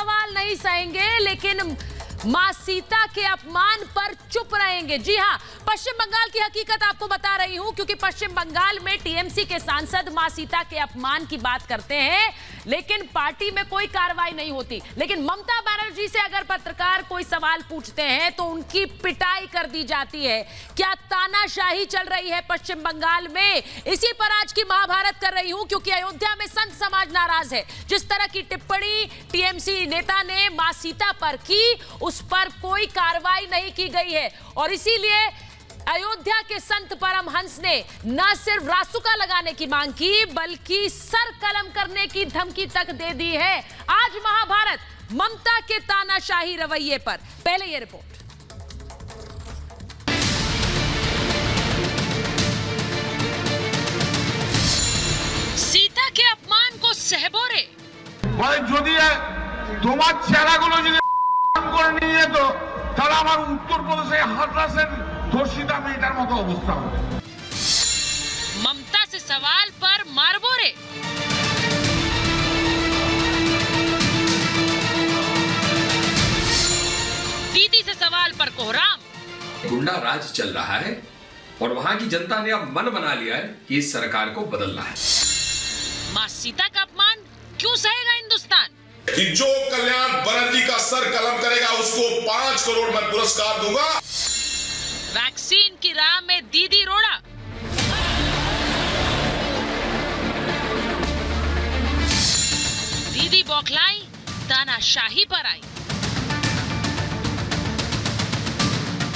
सवाल नहीं सहेंगे, लेकिन मां सीता के अपमान पर चुप रहेंगे। जी हां, पश्चिम बंगाल की हकीकत आपको बता रही हूं, क्योंकि पश्चिम बंगाल में टीएमसी के सांसद मां सीता के अपमान की बात करते हैं, लेकिन पार्टी में कोई कार्रवाई नहीं होती। लेकिन ममता बनर्जी से अगर पत्रकार कोई सवाल पूछते हैं तो उनकी पिटाई कर दी जाती है। क्या तानाशाही चल रही है पश्चिम बंगाल में? इसी पर आज की महाभारत कर रही हूं, क्योंकि अयोध्या में संत समाज नाराज है। जिस तरह की टिप्पणी टीएमसी नेता ने मां सीता पर की, उस पर कोई कार्रवाई नहीं की गई है, और इसीलिए अयोध्या के संत परमहंस ने न सिर्फ रासुका लगाने की मांग की, बल्कि सर कलम करने की धमकी तक दे दी है। आज महाभारत ममता के तानाशाही रवैये पर। पहले ये रिपोर्ट। सीता के अपमान को सहबोरे। তোমার চেহারাগুলো যদি করে নিয়ে যেত তাহলে আমার উত্তরপ্রদেশে হাতরাসের ধর্ষিতা মেয়েটার মতো অবস্থা হবে। ममता से सवाल पर मारबोरे। दीदी से सवाल पर कोहराम। गुंडा राज चल रहा है और वहां की जनता ने अब मन बना लिया है कि इस सरकार को बदलना है। मां सीता का अपमान क्यों सहेगा हिंदुस्तान? कि जो कल्याण बनर्जी का सर कलम करेगा उसको 5 करोड़ मैं पुरस्कार दूंगा। वैक्सीन की राह में दीदी रोड़ा। दीदी बौखलाई, तानाशाही पर आई।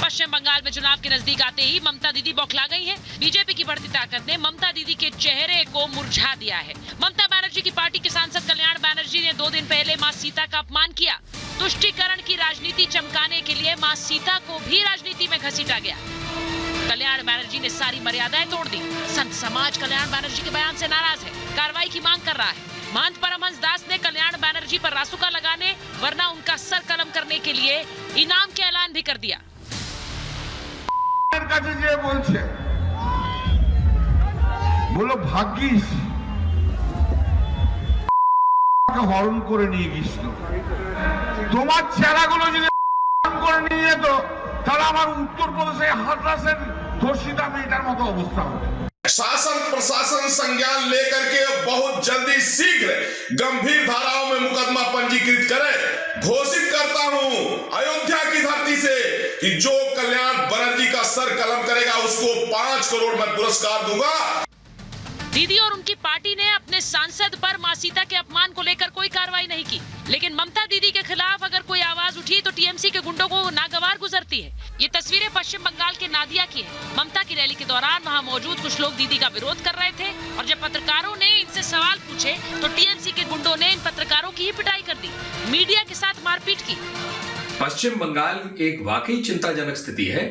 पश्चिम बंगाल में चुनाव के नजदीक आते ही ममता दीदी बौखला गई हैं। बीजेपी की बढ़ती ताकत ने ममता दीदी के चेहरे को मुरझा दिया है। ममता बनर्जी की पार्टी के सांसद कल्याण बनर्जी ने 2 दिन पहले मां सीता का अपमान किया। तुष्टीकरण की राजनीति चमकाने के लिए मां सीता को भी राजनीति में घसीटा गया। कल्याण बनर्जी ने सारी मर्यादाएं तोड़ दी। संत समाज कल्याण बनर्जी के बयान से नाराज है, कार्रवाई की मांग कर रहा है। महंत परमहंस दास ने कल्याण बनर्जी पर रासुका लगाने वरना उनका सर कलम करने के लिए इनाम के ऐलान भी कर दिया। কাছে যে বলছে বলো ভাগ্যিস হরণ করে নিয়ে গিয়েছিল। তোমার চেহারাগুলো যদি করে নিয়ে যেত তাহলে আমার উত্তরপ্রদেশে হাতরাসের ধর্ষিতা মেয়েটার মতো অবস্থা হবে। शासन प्रशासन संज्ञान लेकर के बहुत जल्दी शीघ्र गंभीर धाराओं में मुकदमा पंजीकृत करे। घोषित करता हूं अयोध्या की धरती से कि जो कल्याण बनर्जी का सर कलम करेगा उसको 5 करोड़ मैं पुरस्कार दूंगा। दीदी और उनकी पार्टी ने अपने सांसद पर मां सीता के अपमान को लेकर कोई कार्रवाई नहीं की, लेकिन ममता दीदी के खिलाफ अगर कोई आवाज उठी तो टीएमसी के गुंडों को नागवार गुजरती है। ये तस्वीरें पश्चिम बंगाल के नादिया की है। ममता की रैली के दौरान वहां मौजूद कुछ लोग दीदी का विरोध कर रहे थे, और जब पत्रकारों ने इनसे सवाल पूछे तो टीएमसी के गुंडों ने इन पत्रकारों की ही पिटाई कर दी, मीडिया के साथ मारपीट की। पश्चिम बंगाल एक वाकई चिंताजनक स्थिति है,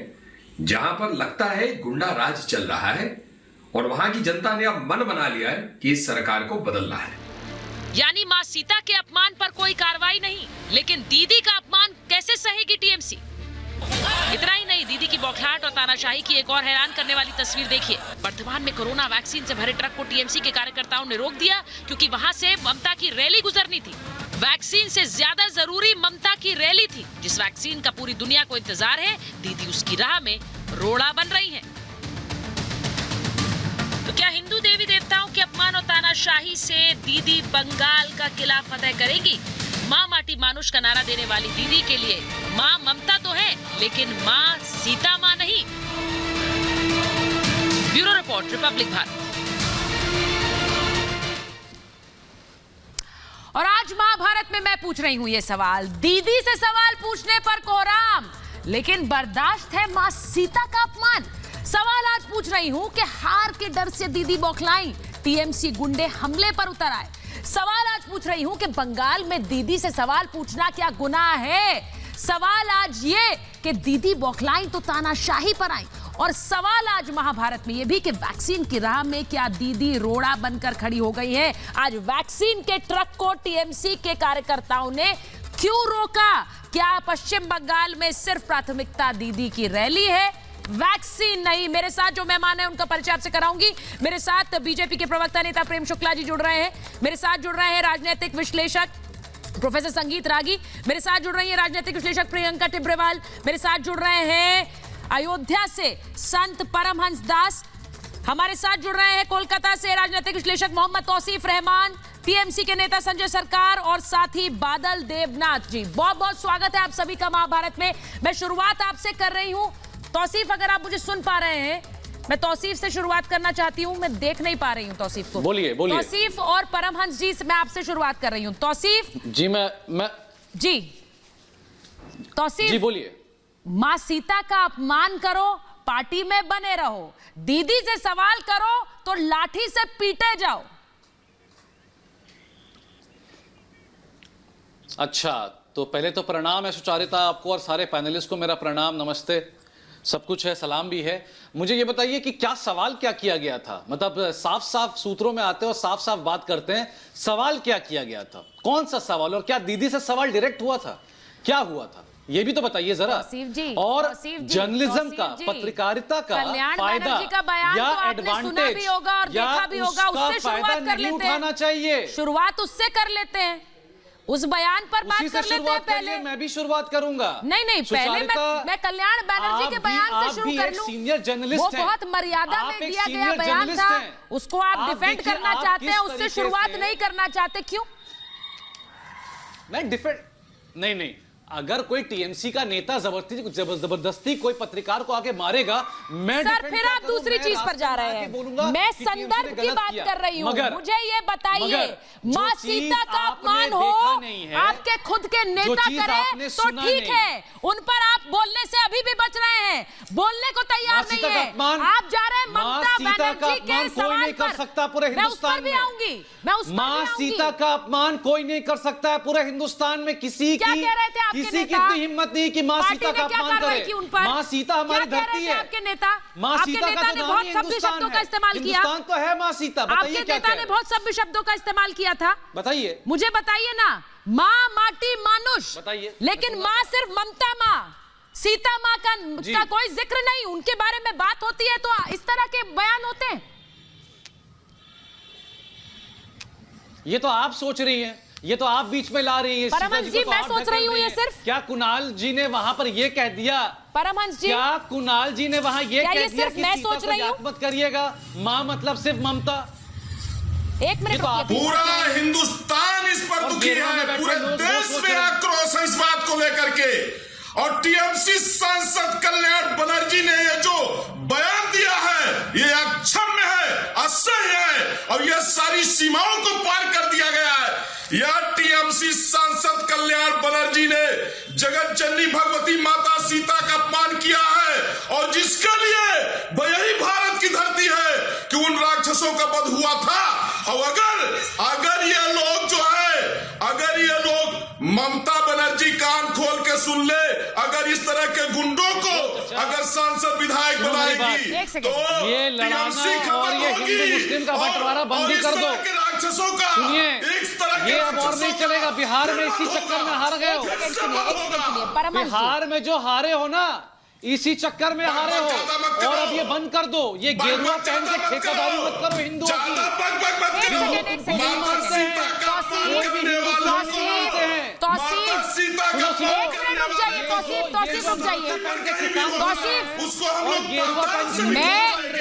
जहां पर लगता है गुंडा राज चल रहा है और वहां की जनता ने अब मन बना लिया है कि इस सरकार को बदलना है। यानी मां सीता के अपमान पर कोई कार्रवाई नहीं, लेकिन दीदी का अपमान कैसे सहेगी टीएमसी? इतना ही नहीं, दीदी की बौखलाहट और तानाशाही की एक और हैरान करने वाली तस्वीर देखिए। वर्धमान में कोरोना वैक्सीन से भरे ट्रक को टीएमसी के कार्यकर्ताओं ने रोक दिया, क्योंकि वहां से ममता की रैली गुजरनी थी। वैक्सीन से ज्यादा जरूरी ममता की रैली थी। जिस वैक्सीन का पूरी दुनिया को इंतजार है, दीदी उसकी राह में रोड़ा बन रही है। तो क्या हिंदू देवी देवताओं के अपमान और तानाशाही से दीदी बंगाल का किला फतेह करेगी? माँ माटी मानुष का नारा देने वाली दीदी के लिए माँ ममता तो है, लेकिन माँ सीता माँ नहीं। Bureau report, Republic Bharat. और आज महाभारत में मैं पूछ रही हूं ये सवाल, दीदी से सवाल पूछने पर कोहराम, लेकिन बर्दाश्त है मां सीता का अपमान। सवाल आज पूछ रही हूं कि हार के डर से दीदी बौखलाई, टीएमसी गुंडे हमले पर उतर आए। सवाल आज पूछ रही हूं कि बंगाल में दीदी से सवाल पूछना क्या गुनाह है? सवाल आज ये कि दीदी बौखलाई तो तानाशाही पर आई। और सवाल आज महाभारत में यह भी कि वैक्सीन की राह में क्या दीदी रोड़ा बनकर खड़ी हो गई है? आज वैक्सीन के ट्रक को टीएमसी के कार्यकर्ताओं ने क्यों रोका? क्या पश्चिम बंगाल में सिर्फ प्राथमिकता दीदी की रैली है, वैक्सीन नहीं? मेरे साथ जो मेहमान है उनका परिचय आपसे कराऊंगी। मेरे साथ बीजेपी के प्रवक्ता नेता प्रेम शुक्ला जी जुड़ रहे हैं, मेरे साथ जुड़ रहे हैं राजनीतिक विश्लेषक प्रोफेसर संगीत रागी मेरे साथ जुड़ रही है, राजनीतिक विश्लेषक प्रियंका टिब्रेवाल मेरे साथ जुड़ रहे हैं, अयोध्या से संत परमहंस दास हमारे साथ जुड़ रहे हैं, कोलकाता से राजनीतिक विश्लेषक मोहम्मद तौसीफ रहमान, टीएमसी के नेता संजय सरकार और साथ ही बादल देवनाथ जी। बहुत बहुत स्वागत है आप सभी का महाभारत में। मैं शुरुआत आपसे कर रही हूं तौसीफ, अगर आप मुझे सुन पा रहे हैं, मैं तौसीफ से शुरुआत करना चाहती हूं, मैं देख नहीं पा रही हूं तौसीफ को। बोलिए बोलिए। तौसीफ और परमहंस जी मैं आपसे शुरुआत कर रही हूं। तौसीफ जी मैं जी तौसीफ जी बोलिए। मां सीता का अपमान करो पार्टी में बने रहो, दीदी से सवाल करो तो लाठी से पीटे जाओ। अच्छा, तो पहले तो प्रणाम है सुचारिता आपको और सारे पैनलिस्ट को मेरा प्रणाम, नमस्ते, सब कुछ है, सलाम भी है। मुझे ये बताइए कि क्या सवाल क्या किया गया था? मतलब साफ साफ सूत्रों में आते हैं और साफ साफ बात करते हैं, सवाल क्या किया गया था? कौन सा सवाल? और क्या दीदी से सवाल डायरेक्ट हुआ था? क्या हुआ था ये भी तो बताइए जरा। और जर्नलिज्म का, पत्रकारिता का फायदा या एडवांटेज या उसका फायदा नहीं उठाना चाहिए। शुरुआत उससे कर लेते हैं, उस बयान पर बात कर लेते हैं पहले। मैं भी शुरुआत करूंगा। नहीं पहले मैं कल्याण बनर्जी के बयान से शुरू कर लूं। सीनियर जर्नलिस्ट वो बहुत मर्यादा में दिया गया बयान था, उसको आप डिफेंड करना चाहते हैं, उससे शुरुआत नहीं करना चाहते, क्यों? नहीं डिफेंड नहीं, अगर कोई टीएमसी का नेता जबरदस्ती कोई पत्रकार को आके मारेगा, मैं सर फिर आप दूसरी चीज पर जा रहे हैं। मैं संदर्भ की बात कर रही हूँ। मुझे ये बताइए, मां सीता का अपमान हो आपके खुद के नेता करे तो ठीक है, उन पर आप बोलने से अभी भी बच रहे हैं, बोलने को तैयार नहीं है। आप जा रहे हैं ममता बनर्जी के सवाल पर, मैं उस पर भी आऊंगी, मैं उस पर भी आऊंगी। मां सीता का अपमान कोई नहीं कर सकता है पूरे हिंदुस्तान में। किसी की इतनी हिम्मत नहीं कि मां सीता का अपमान करे। मां सीता हमारी धरती है। आपके नेता, मां सीता का ने बहुत सभ्य शब्दों का इस्तेमाल किया। हिंदुस्तान तो है मां सीता। बताइए क्या नेता ने बहुत सभ्य शब्दों का इस्तेमाल किया था। बताइए, मुझे बताइए ना। मां माटी मानुष, बताइए। लेकिन मां सिर्फ ममता मां, सीता मां का कोई जिक्र नहीं। उनके बारे में बात होती है तो इस तरह के बयान होते हैं। ये तो आप सोच रही हैं, ये तो आप बीच में ला रही हैं। परमहंस जी मैं सोच रही हूँ ये सिर्फ। क्या कुणाल जी ने वहां पर ये कह दिया? परमहंस जी, क्या कुणाल जी ने वहां ये कह दिया सिर्फ कि मैं सीता सोच रही हूँ? मत करिएगा, मां मतलब सिर्फ ममता। एक मिनट, पूरा हिंदुस्तान इस पर दुखी है, पूरे देश में आक्रोश है इस बात को लेकर के। और टीएमसी सांसद कल्याण बनर्जी ने ये जो बयान दिया है, ये अक्षम्य है, असह्य है और यह सारी सीमाओं को पार कर दिया गया है। यह टीएमसी सांसद कल्याण बनर्जी ने जगत जननी भगवती माता सीता का अपमान किया है, और जिसके लिए यही भारत की धरती है कि उन राक्षसों का वध हुआ था। और अगर ये लोग जो है, अगर ये लोग ममता बनर्जी कान खोल के सुन ले, अगर इस तरह के गुंडों को अगर सांसद विधायक बनाएगी तो ये लड़ाना और ये हिंदू मुस्लिम का बंटवारा बंदी कर दो। राक्षसों का सुनिए, ये अब और नहीं चलेगा। बिहार में इसी चक्कर में हार गए हो। बिहार में जो हारे हो ना, इसी चक्कर में हारे हो। और अब ये बंद कर दो, ये गेरुआ पहन के ठेकेदारी मत करो हिंदुओं की।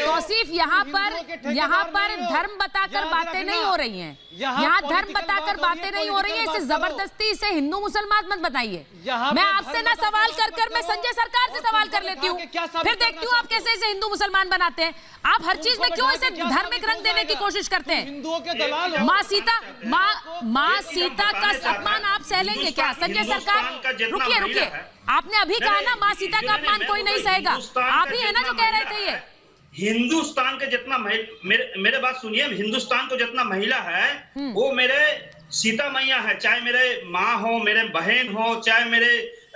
तौसीफ यहाँ पर धर्म बताकर बातें नहीं हो रही हैं। यहाँ धर्म बताकर बातें नहीं हो रही हैं। इसे जबरदस्ती इसे हिंदू मुसलमान मत बताइए। मैं आपसे ना सवाल कर मैं संजय सरकार से सवाल कर लेती हूँ, फिर देखती हूँ आप कैसे इसे हिंदू मुसलमान बनाते हैं। आप हर चीज में क्यों इसे धार्मिक रंग देने की कोशिश करते हैं? हिंदुओं के दलाल हो। माँ सीता का अपमान आप सह लेंगे क्या? संजय सरकार रुकिए, आपने अभी कहा ना माँ सीता का अपमान कोई नहीं सहेगा। आप ही है ना जो कह रहे थे ये। हिंदुस्तान के जितना मेरे बात सुनिए, हिंदुस्तान को जितना महिला है वो मेरे सीता मैया है। चाहे मेरे माँ हो, मेरे बहन हो, चाहे मेरे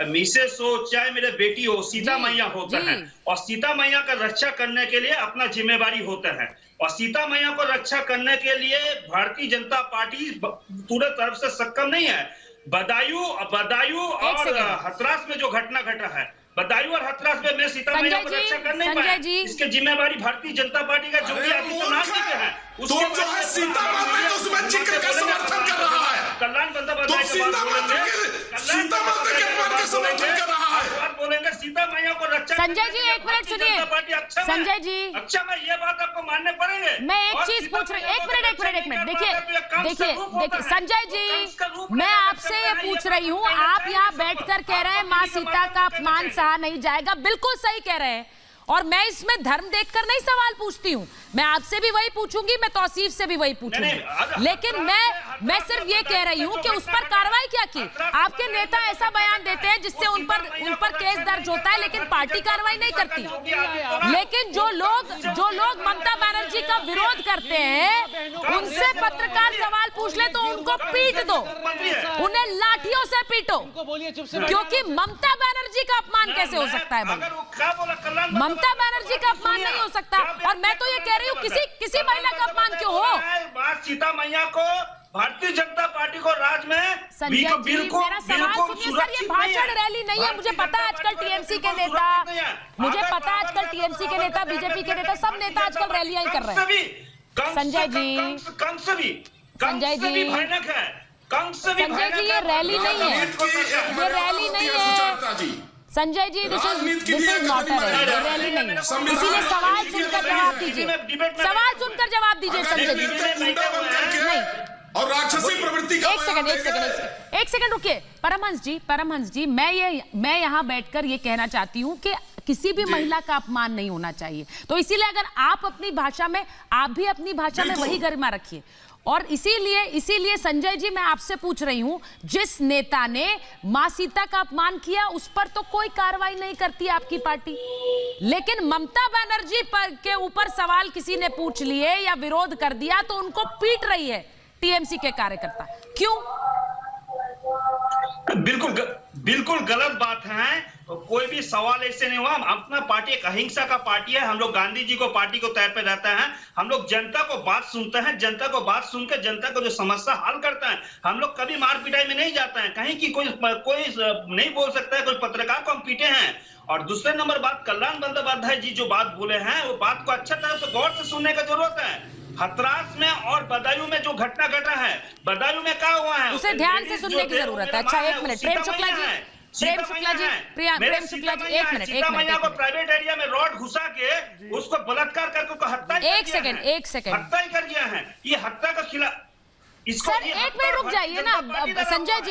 मिसेस हो, चाहे मेरे बेटी हो, सीता मैया होते हैं। और सीता मैया का रक्षा करने के लिए अपना जिम्मेवारी होता है। और सीता मैया को रक्षा करने के लिए भारतीय जनता पार्टी पूरे तरफ से सक्षम नहीं है। बदायूं और हथरास में जो घटना घटा है, बदायूं और हथरास में मैं सीता मैया को रक्षा कर नहीं पाया। इसके जिम्मेवारी भारतीय जनता पार्टी का योगी आदित्यनाथ जी के है। तो जो है सीता माता तो उसमें जिक्र का समर्थन कर रहा है। कल्याण बंदोबस्त सीता माता के अपमान का समर्थन कर रहा है। बात बोलेंगे सीता मैया को रक्षा। संजय जी एक मिनट सुनिए, संजय जी अच्छा मैं ये बात आपको मानने पड़ेंगे। मैं एक चीज पूछ रही, एक मिनट देखिए संजय जी, मैं आपसे ये पूछ रही हूँ, आप यहाँ बैठकर कह रहे हैं माँ सीता का अपमान सहा नहीं जाएगा, बिल्कुल सही कह रहे हैं, और मैं इसमें धर्म देखकर नहीं सवाल पूछती हूँ, मैं आपसे भी वही पूछूंगी, मैं तौसीफ से भी वही पूछूंगी, लेकिन मैं सिर्फ ये कह रही हूँ कि उस पर कार्रवाई क्या की। आपके नेता ऐसा बयान देते हैं जिससे उन पर केस दर्ज होता है, लेकिन पार्टी कार्रवाई नहीं करती। लेकिन जो लोग ममता बनर्जी का विरोध करते हैं, उनसे पत्रकार सवाल पूछ ले तो उनको पीट दो, उन्हें लाठियों से पीटो, क्योंकि ममता बनर्जी का अपमान कैसे हो सकता है भाई? ममता बनर्जी का अपमान नहीं हो सकता, और मैं तो ये कह रही हूँ किसी महिला का अपमान क्यों हो। सीता मैया को भारतीय जनता पार्टी को राज में संजय जी मेरा सवाल सुनिए सर, ये भाषण रैली नहीं है, मुझे पता है आजकल टीएमसी के नेता, मुझे पता है आजकल टीएमसी के नेता, बीजेपी के नेता, सब नेता आजकल रैलियां ही कर रहे हैं। संजय जी, संजय जी, संजय जी ये रैली नहीं है, ये रैली नहीं है Sanjay ji, this is not a rally नहीं है, इसीलिए सवाल सुनकर जवाब दीजिए, सवाल सुनकर जवाब दीजिए संजय जी। नहीं, और राक्षसी प्रवृत्ति का एक सेकंड रुकिए। परमहंस जी मैं यहाँ बैठकर ये कहना चाहती हूँ कि किसी भी महिला का अपमान नहीं होना चाहिए, तो इसीलिए अगर आप अपनी भाषा में, आप भी अपनी भाषा में वही गरिमा रखिए, और इसीलिए संजय जी मैं आपसे पूछ रही हूं, जिस नेता ने मां सीता का अपमान किया उस पर तो कोई कार्रवाई नहीं करती आपकी पार्टी, लेकिन ममता बनर्जी के ऊपर सवाल किसी ने पूछ लिए या विरोध कर दिया तो उनको पीट रही है टीएमसी के कार्यकर्ता, क्यों? बिल्कुल गलत बात है, कोई भी सवाल ऐसे नहीं हुआ। अपना पार्टी एक अहिंसा का पार्टी है, हम लोग गांधी जी को पार्टी को तय पे रहते हैं, हम लोग जनता को बात सुनते हैं, जनता को बात सुनकर जनता को जो समस्या हल करते हैं, हम लोग कभी मार पिटाई में नहीं जाते हैं, कहीं की कोई नहीं बोल सकता है, कोई पत्रकार को हम पीटे हैं। और दूसरे नंबर बात, कल्याण बंदोपाध्याय जी जो बात बोले हैं वो बात को अच्छा तरह से गौर से सुनने की जरूरत है। हथरास में और बदायूं में जो घटना घटा है, बदायूं में क्या हुआ है उसे ध्यान से सुनने की जरूरत है। अच्छा एक मिनट, प्रेम शुक्ला जी एक मिनट, सीता मैया को प्राइवेट एरिया में रॉड घुसा के उसको बलात्कार करके हत्या, एक सेकंड हत्या ही कर दिया है। ये हत्या का खिलाफ सर एक मिनट रुक जाइए ना संजय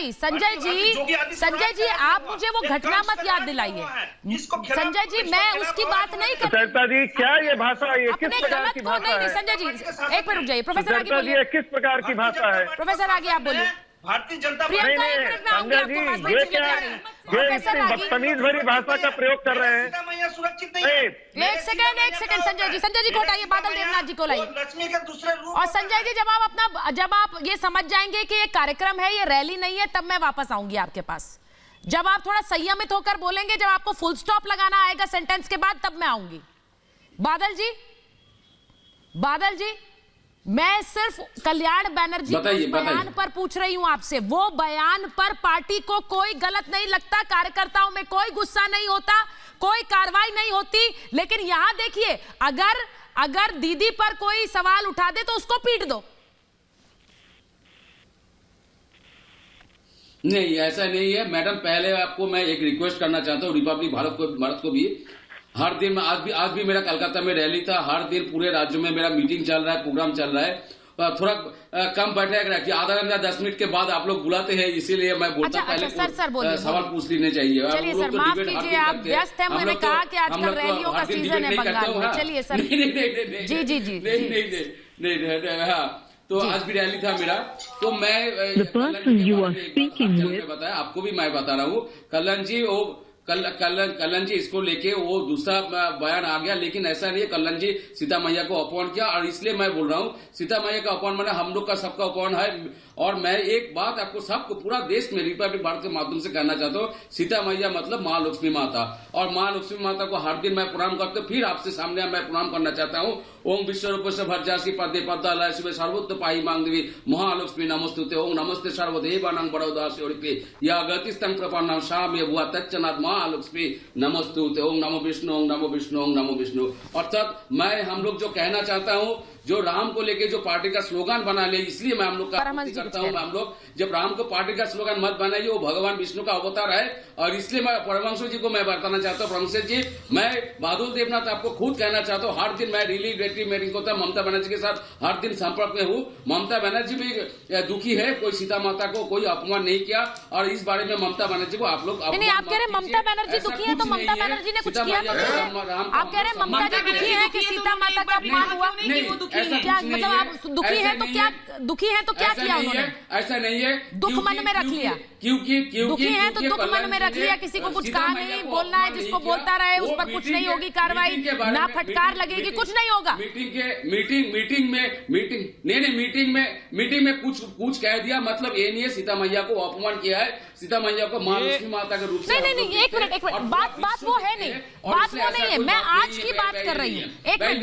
जी आप मुझे वो घटना मत याद दिलाइए संजय जी, मैं उसकी बात नहीं कर जी। क्या ये भाषा, ये किस प्रकार की भाषा है? संजय जी एक मिनट रुक जाइए, प्रोफेसर आगे बोलिए, किस प्रकार की भाषा है? प्रोफेसर आगे आप बोलिए। भारतीय जनता पार्टी ये क्या ये बदतमीज भरी भाषा का प्रयोग कर रहे हैं? सुरक्षित नहीं है। एक सेकंड संजय जी को हटाइए, बादल देवनाथ जी को लाइए। लक्ष्मी के दूसरे रूप। और संजय जी जब आप ये समझ जाएंगे कि ये कार्यक्रम है, ये रैली नहीं है, तब मैं वापस आऊंगी आपके पास। जब आप थोड़ा संयमित होकर बोलेंगे, जब आपको फुल स्टॉप लगाना आएगा सेंटेंस के बाद, तब मैं आऊंगी। बादल जी मैं सिर्फ कल्याण बनर्जी के बयान पर पूछ रही हूं आपसे, वो बयान पर पार्टी को कोई गलत नहीं लगता, कार्यकर्ताओं में कोई गुस्सा नहीं होता, कोई कार्रवाई नहीं होती, लेकिन यहां देखिए अगर दीदी पर कोई सवाल उठा दे तो उसको पीट दो। नहीं ऐसा नहीं है मैडम, पहले आपको मैं एक रिक्वेस्ट करना चाहता हूँ, रिपब्लिक भारत को भी, हर दिन में आज भी मेरा कलकत्ता में रैली था, हर दिन पूरे राज्य में मेरा मीटिंग चल रहा है, प्रोग्राम चल रहा है, थोड़ा कम बैठे रखिए, आधा घंटा 10 मिनट के बाद आप लोग बुलाते हैं, इसीलिए मैं बोलता पहले सवाल पूछ लेने चाहिए। चलिए सर माफ कीजिए, आप व्यस्त हैं, मैंने कहा कि आजकल रैलियों का सीजन है बंगाल में। चलिए सर जी हाँ, तो आज भी रैली था मेरा, तो मैं बताया आपको भी मैं बता रहा हूँ, कल्याण जी इसको लेके वो दूसरा बयान आ गया, लेकिन ऐसा नहीं है, कल्याण जी सीता मैया को अपमान किया, और इसलिए मैं बोल रहा हूँ सीता मैया का अपमान माने हम लोग का सबका अपमान है। और मैं एक बात आपको सबको पूरा देश में रिपब्लिक भारत के माध्यम से कहना चाहता हूँ, सीता मैया मतलब माँ लक्ष्मी माता, और माँ लक्ष्मी माता को हर दिन मैं प्रणाम करता हूँ, फिर आपसे सामने मैं प्रणाम करना चाहता हूँ। ओम विश्वरूपस्य भर्जासि पदे पद्मालय शिवे सर्वोत्त पाहि मांगदेवी महालक्ष्मी नमस्तुते ओम नमस्ते सर्वदेवानां बड़ौदासी ओरिपे या गतिस्तं प्रपन्नं साम्य भुवा तच्चनाथ महालक्ष्मी नमस्तुते ओम नमो विष्णु ओम नमो विष्णु ओम नमो विष्णु। अर्थात मैं हम लोग जो कहना चाहता हूँ, जो राम को लेके जो पार्टी का स्लोगन बना ले, इसलिए मैं हम लोग का आपत्ति करता हूँ। हम लोग जब राम को पार्टी का स्लोगन मत बनाइए, वो भगवान विष्णु का अवतार है। और इसलिए मैं परमहंस जी को मैं बताना चाहता हूँ, परमहंस जी मैं बादल देवनाथ आपको खुद कहना चाहता हूँ, हर दिन मैं रिलेटिव मीटिंग होता है ममता बनर्जी के साथ, हर दिन संपर्क में हूँ। ममता बनर्जी भी दुखी है, कोई सीता माता को कोई अपमान नहीं किया। और इस बारे में ममता बनर्जी को आप लोग नहीं, आप कह रहे ममता बनर्जी दुखी है, तो ममता बनर्जी ने कुछ किया तो नहीं है। आप कह रहे ममता जी दुखी है कि सीता माता का अपमान हुआ? क्या मतलब आप दुखी है तो क्या, दुखी है तो क्या किया उन्होंने? ऐसा नहीं है, दुख मन में रख लिया। क्योंकि दुखी है तो दुख मन में रख लिया, किसी को कुछ कहा नहीं, बोलना है जिसको बोलता रहे, उस पर कुछ नहीं होगी कार्रवाई, ना फटकार लगेगी, कुछ नहीं होगा। मीटिंग में कुछ कह दिया, मतलब ये नहीं है सीता मैया को अपमान किया है, सीता मैया को मां लक्ष्मी माता के रूप से। नहीं, एक मिनट, बात वो है नहीं, बात वो नहीं है, मैं आज की बात कर रही हूँ। एक मिनट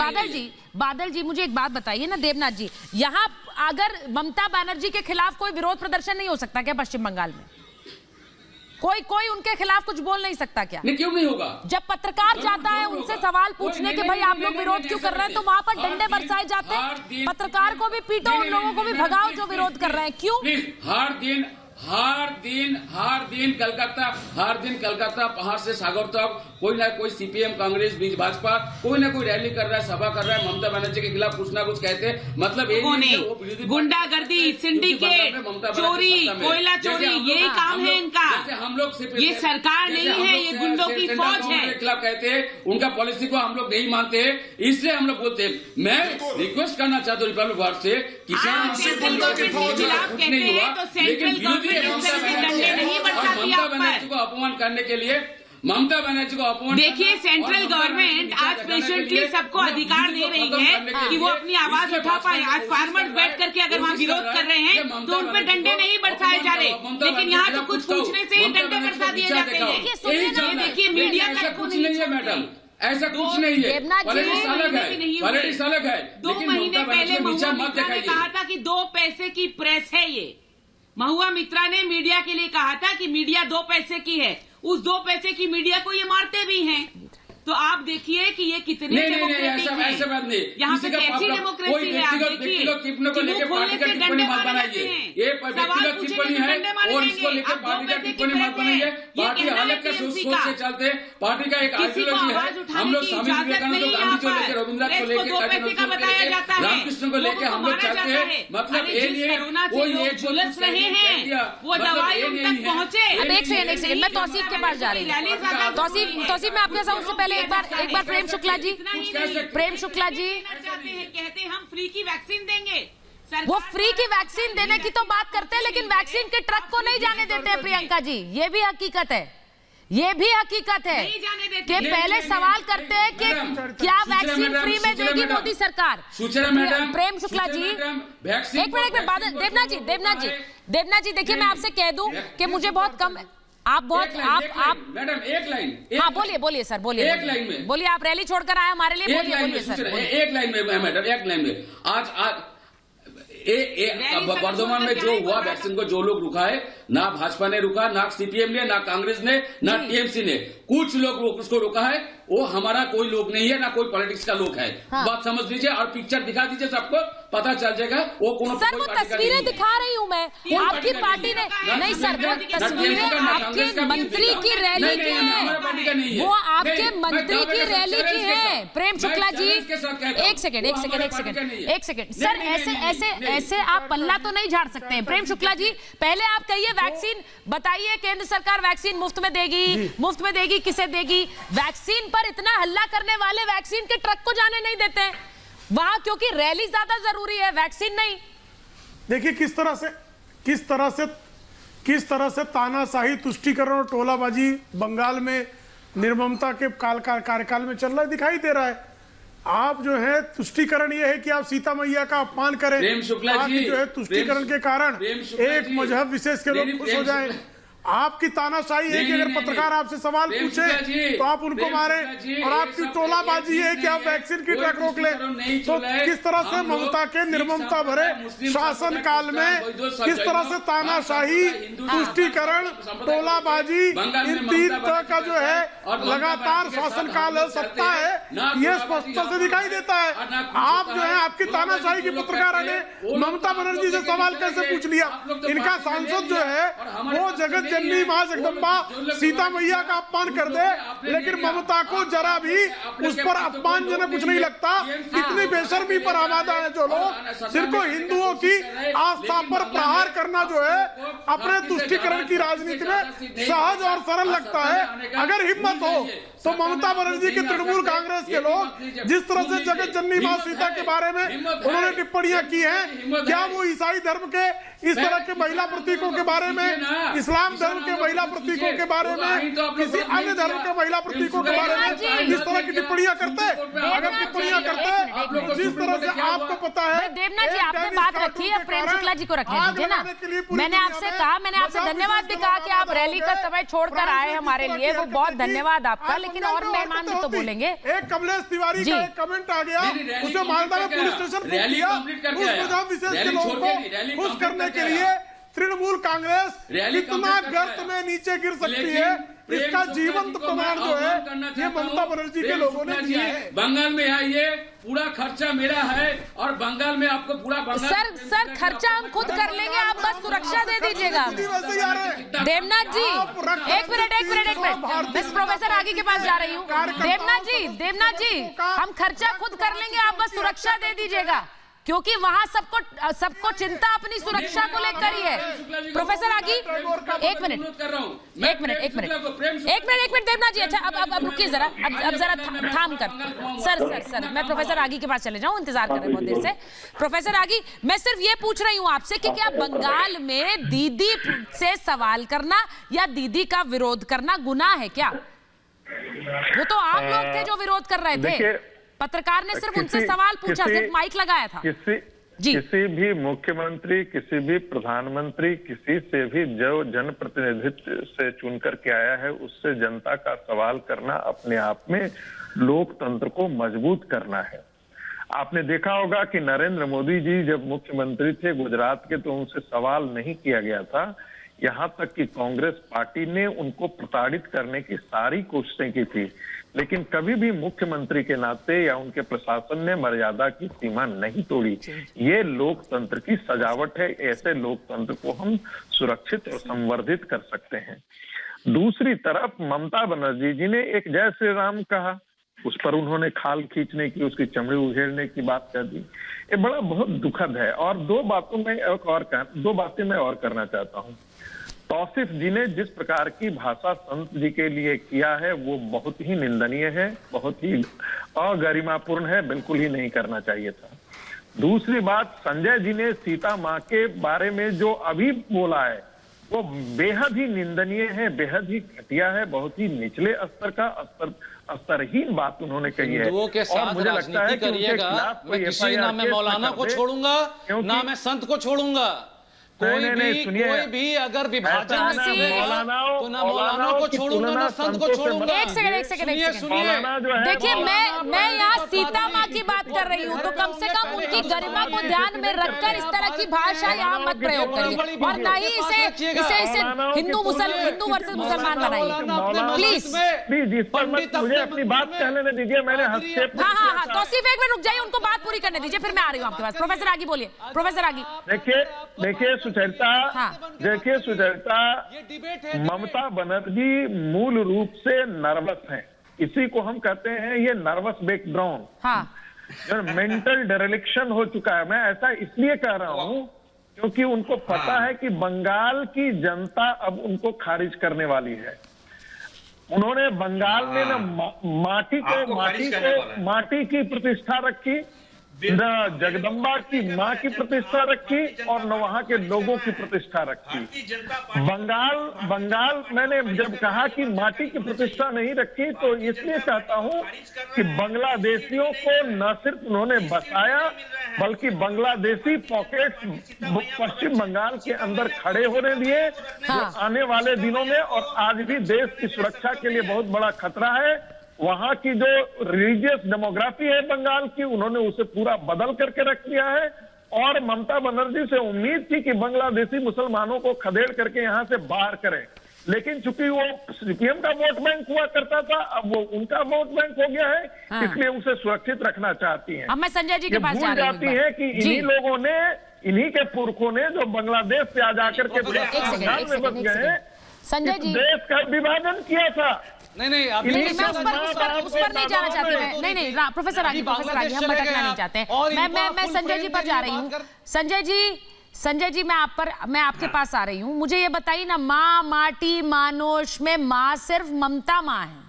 बादल जी मुझे एक बात बताइए ना देवनाथ जी, यहाँ अगर ममता बनर्जी के खिलाफ कोई विरोध प्रदर्शन नहीं हो सकता क्या पश्चिम बंगाल में? कोई उनके खिलाफ कुछ बोल नहीं सकता क्या? नहीं, क्यों नहीं होगा? जब पत्रकार जाता है उनसे सवाल पूछने के भाई आप लोग विरोध क्यों कर रहे हैं, तो वहां पर डंडे बरसाए जाते हैं। पत्रकार को भी पीटो, उन लोगों को भी भगाओ जो विरोध कर रहे हैं, क्यों? हर दिन कलकत्ता पहाड़ से सागर तक कोई ना कोई सीपीएम कांग्रेस बीच भाजपा कोई ना कोई रैली कर रहा है, सभा कर रहा है, ममता बनर्जी के खिलाफ कुछ ना कुछ कहते हैं। मतलब गुंडागर्दी, सिंडिकेट, चोरी, कोयला चोरी, यही काम है इनका। हम लोग ये सरकार नहीं है, ये गुंडों की फौज है। खिलाफ कहते हैं, उनका पॉलिसी को हम लोग नहीं मानते, इसलिए हम लोग बोलते हैं। मैं रिक्वेस्ट करना चाहता हूँ रिपब्लिक वार्ड से, किसान सेंट्रल गवर्नमेंट के खिलाफ कहते हैं तो सेंट्रल गवर्नमेंट डंडे नहीं बरसाती आप पर। को अपमान करने के लिए ममता बनर्जी को अपमान। देखिए सेंट्रल गवर्नमेंट आज पेशेंटली सबको अधिकार दे रही है कि वो अपनी आवाज उठा पाए। आज फार्मर्स बैठ करके अगर वहाँ विरोध कर रहे हैं तो उन पर डंडे नहीं बरसाए जा रहे, लेकिन यहाँ तो कुछ पूछने से ही डंडे बरसा दिए जाते हैं। देखिए मीडिया का कुछ नहीं है मैडम, ऐसा कुछ नहीं है। पॉलिटिक्स अलग है। 2 महीने पहले महुआ मित्रा ने कहा था कि 2 पैसे की प्रेस है ये। महुआ मित्रा ने मीडिया के लिए कहा था कि मीडिया 2 पैसे की है। उस 2 पैसे की मीडिया को ये मारते भी हैं। तो आप देखिए कि ये कितने डेमोक्रेटिक है। ऐसा बात नहीं, यहाँ पे कैसी डेमोक्रेसी है आप देखिए। को लेकर पार्टी का टिप्पणी मत बनाइए, ये व्यक्तिगत टिप्पणी है और इसको लेकर पार्टी का टिप्पणी मत बनाइए। पार्टी हालत का सोच से चलते, पार्टी का एक आइडियोलॉजी है। हम लोग स्वामी विवेकानंद को, गांधी को लेकर, रविन्द्रनाथ को लेकर, रामकृष्ण को लेकर हम लोग चलते हैं। मतलब ये लिए झुलस रहे हैं, वो दवाई उन तक पहुंचे। अब एक सेकंड मैं तौसीफ के पास जा रही हूँ। तौसीफ मैं आपके साथ उससे पहले एक बार प्रेम शुक्ला जी कहते हैं हम फ्री की वैक्सीन देंगे। वो फ्री की वैक्सीन देने की तो बात करते हैं, लेकिन वैक्सीन के ट्रक को नहीं जाने देते हैं प्रियंका जी। ये भी हकीकत है, ये भी हकीकत है कि पहले सवाल करते हैं कि क्या वैक्सीन फ्री में देगी मोदी सरकार। प्रेम शुक्ला जी एक मिनट, देवनाथ जी देखिए, मैं आपसे कह दूं कि मुझे बहुत कम, आप मैडम एक लाइन, हाँ बोलिए सर, बोलिए एक लाइन में बोलिए। आप रैली छोड़कर आए हमारे लिए, बोलिए सर। एक लाइन में मैडम, एक लाइन में आज वर्धमान में जो हुआ, वैक्सीन को जो लोग रुका है, ना भाजपा ने रुका, ना सीपीएम ने, ना कांग्रेस ने, ना टीएमसी ने, कुछ लोग उसको रोका है। वो हमारा कोई लोग नहीं है, ना कोई पॉलिटिक्स का लोग है। हाँ। बात समझ लीजिए और पिक्चर दिखा दीजिए, सबको पता चल जाएगा वो कौन। सर वो तस्वीरें दिखा रही हूँ मैं, आपकी पार्टी ने नहीं सर, तस्वीरें आपके मंत्री की रैली की है, वो आपके मंत्री की रैली की है। प्रेम शुक्ला जी एक सेकंड सर, ऐसे आप पल्ला तो नहीं झाड़ सकते हैं। प्रेम शुक्ला जी पहले आप कहिए, वैक्सीन बताइए, केंद्र सरकार वैक्सीन मुफ्त में देगी, किसे देगी? वैक्सीन पर इतना हल्ला करने वाले वैक्सीन के ट्रक को जाने नहीं देते हैं वहां, क्योंकि रैली ज्यादा जरूरी है, वैक्सीन नहीं। देखिए किस तरह से तानाशाही, तुष्टीकरण और टोलाबाजी बंगाल में निर्ममता के कार्यकाल में चल रहा है, दिखाई दे रहा है। आप जो है तुष्टीकरण ये है कि आप सीता मैया का अपमान करें, प्रेम शुक्ला जी जो है तुष्टीकरण के कारण एक मजहब विशेष के लोग खुश हो जाएं। आपकी तानाशाही है कि अगर पत्रकार आपसे सवाल पूछे तो आप उनको मारे, और आपकी टोलाबाजी है कि आप वैक्सीन की ट्रक रोक ले। तो किस तरह से ममता के निर्ममता भरे शासन काल में किस तरह से तानाशाही, तुष्टीकरण, टोलाबाजी, इन तीन तरह का जो है लगातार शासन काल सत्ता है, ये स्पष्टता से दिखाई देता है। आप जो है आपकी तानाशाही की पत्रकारों ने ममता बनर्जी से सवाल कैसे पूछ लिया? इनका सांसद जो है वो जगत जननी मां जगदम्बा सीता मैया का अपमान कर दे, लेकिन ममता को जरा भी उस पर अपमानजनक कुछ नहीं लगता। इतनी बेशर्मी पर आमादा है जो लोग, सिर्फ हिंदुओं की आस्था पर प्रहार करना जो है अपने तुष्टीकरण की राजनीति में सहज और सरल लगता है। अगर हिम्मत हो तो ममता बनर्जी के तृणमूल कांग्रेस के लोग जिस तरह से जगत जननी मां सीता के बारे में उन्होंने टिप्पणियां की हैं, क्या वो ईसाई धर्म के इस तरह के महिला प्रतीकों के बारे में, इस्लाम धर्म के महिला प्रतीकों के बारे में, किसी अन्य धर्म के महिला प्रतीकों के बारे में इस तरह की टिप्पणियां करते? अगर टिप्पणियां करते तो जिस तरह से आपको पता है। देवनाथ जी, आपने बात रखी है, प्रेम शुक्ला जी को रखने दीजिए ना। मैंने आपसे कहा, मैंने आपसे धन्यवाद भी कहा कि आप रैली का समय छोड़कर आए हमारे लिए, वो बहुत धन्यवाद आपका। लेकिन और मेहमान भी तो बोलेंगे। एक कमलेश तिवारी का एक कमेंट आ गया, उसे मालदा में पुलिस स्टेशन फोन किया, उस प्रजा विशेष के लोगों को खुश करने के लिए तृणमूल कांग्रेस कितना गर्त में नीचे गिर सकती है, इसका जीवंत प्रमाण जो है ये ममता बनर्जी के लोगों ने दिया है। बंगाल में आइए, पूरा खर्चा मेरा है, और बंगाल में आपको पूरा सर खर्चा हम खुद कर लेंगे, आप बस सुरक्षा दे दीजिएगा। देवनाथ जी एक मिनट, मैं प्रोफेसर आगे के पास जा रही हूँ। देवनाथ जी हम खर्चा खुद कर लेंगे, आप बस सुरक्षा दे दीजिएगा, क्योंकि वहां सबको चिंता अपनी सुरक्षा को लेकर ही है। प्रोफेसर आगी एक मिनट देवनाथ जी। अच्छा अब रुकिए जरा, अब जरा थाम कर। सर मैं प्रोफेसर आगी के पास चले जाऊं, इंतजार कर रहे हैं बहुत देर से। प्रोफेसर आगी, मैं सिर्फ ये पूछ रही हूँ आपसे कि क्या बंगाल में दीदी से सवाल करना या दीदी का विरोध करना गुनाह है क्या? वो तो आप लोग थे जो विरोध कर रहे थे, पत्रकार ने सिर्फ उनसे सवाल पूछा, सिर्फ माइक लगाया था। किसी भी मुख्यमंत्री, किसी भी प्रधानमंत्री, किसी से भी जो जनप्रतिनिधित्व से चुन करके आया है, उससे जनता का सवाल करना अपने आप में लोकतंत्र को मजबूत करना है। आपने देखा होगा कि नरेंद्र मोदी जी जब मुख्यमंत्री थे गुजरात के, तो उनसे सवाल नहीं किया गया था। यहाँ तक कि कांग्रेस पार्टी ने उनको प्रताड़ित करने की सारी कोशिशें की थी, लेकिन कभी भी मुख्यमंत्री के नाते या उनके प्रशासन ने मर्यादा की सीमा नहीं तोड़ी। ये लोकतंत्र की सजावट है, ऐसे लोकतंत्र को हम सुरक्षित और संवर्धित कर सकते हैं। दूसरी तरफ ममता बनर्जी जी ने एक जय श्री राम कहा, उस पर उन्होंने खाल खींचने की, उसकी चमड़ी उघेड़ने की बात कर दी। ये बड़ा बहुत दुखद है। और दो बातें मैं और करना चाहता हूँ। तौसीफ जी ने जिस प्रकार की भाषा संत जी के लिए किया है वो बहुत ही निंदनीय है, बहुत ही अगरिमापूर्ण है, बिल्कुल ही नहीं करना चाहिए था। दूसरी बात, संजय जी ने सीता माँ के बारे में जो अभी बोला है वो बेहद ही निंदनीय है, बेहद ही घटिया है, बहुत ही निचले स्तर का स्तरहीन बात उन्होंने कही है। के साथ मुझे लगता है करिएगा, मैं किसी ना मैं मौलाना को छोड़ूंगा ना मैं संत को छोड़ूंगा। कोई भी अगर विभाजन तो ना मौलाना को छोड़ूंगा ना संत को छोड़ूंगा। एक सेकंड देखिए, मैं यहाँ सीता माँ की बात कर रही हूँ, तो कम से कम उनकी गरिमा को ध्यान में रखकर इस तरह की भाषा यहाँ मत प्रयोग करिए, और ना ही इसे हिंदू वर्सेस मुसलमान बनाइए प्लीज। मुझे अपनी बात कहने दीजिए, मैंने हाँ तौसीफ एक मिनट रुक जाइए, उनको बात पूरी करने दीजिए, फिर मैं आ रही हूँ आपके पास। प्रोफेसर आगी बोलिए। प्रोफेसर आगी देखिए सुचरिता, ममता बनर्जी मूल रूप से नर्वस हैं। इसी को हम कहते हैं ये नर्वस ब्रेकडाउन, मेंटल डेरेलिक्शन हो चुका है। मैं ऐसा इसलिए कह रहा हूं क्योंकि उनको पता है कि बंगाल की जनता अब उनको खारिज करने वाली है। उन्होंने बंगाल में ना माटी की प्रतिष्ठा रखी, न जगदम्बा की माँ की प्रतिष्ठा रखी, और न वहां के लोगों की प्रतिष्ठा रखी। बंगाल मैंने जब कहा कि माटी की प्रतिष्ठा नहीं रखी, तो इसलिए कहता हूं कि बांग्लादेशियों को न सिर्फ उन्होंने बसाया बल्कि बांग्लादेशी पॉकेट्स पश्चिम बंगाल के अंदर खड़े होने दिए, जो आने वाले दिनों में और आज भी देश की सुरक्षा के लिए बहुत बड़ा खतरा है। वहां की जो रिलीजियस डेमोग्राफी है बंगाल की, उन्होंने उसे पूरा बदल करके रख दिया है। और ममता बनर्जी से उम्मीद थी कि बांग्लादेशी मुसलमानों को खदेड़ करके यहां से बाहर करें, लेकिन चूंकि वो सीपीएम का वोट बैंक हुआ करता था, अब वो उनका वोट बैंक हो गया है, इसलिए उसे सुरक्षित रखना चाहती हैं। अब मैं संजय जी के पास जा रही हूं। जाती है कि इन्हीं लोगों ने, इन्हीं के पुरखों ने जो बांग्लादेश से आ जाकर के बंगाल में बस गए, संजय जी देश का विभाजन किया था। नहीं मैं उस पर नहीं जाना चाहती। मैं नहीं प्रोफेसर रागी हम भटकना नहीं चाहते। मैं संजय जी पर जा रही हूँ। संजय जी मैं आपके पास आ रही हूँ। मुझे ये बताइए ना, माँ माटी मानोश में माँ सिर्फ ममता माँ है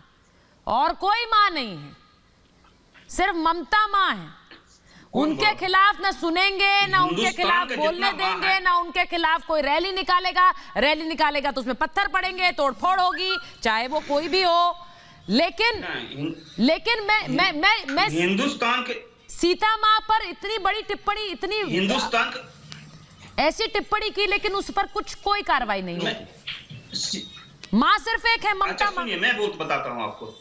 और कोई माँ नहीं है, सिर्फ ममता माँ है। उनके खिलाफ ना सुनेंगे, ना उनके खिलाफ बोलने देंगे, ना उनके खिलाफ कोई रैली निकालेगा तो उसमें पत्थर पड़ेंगे, तोड़फोड़ होगी, चाहे वो कोई भी हो। लेकिन मैं हिंदुस्तान के सीता माँ पर इतनी बड़ी टिप्पणी, इतनी हिंदुस्तान ऐसी टिप्पणी की, लेकिन उस पर कोई कार्रवाई नहीं हुई। माँ सिर्फ एक है, ममता माँ। मैं बताता हूँ आपको।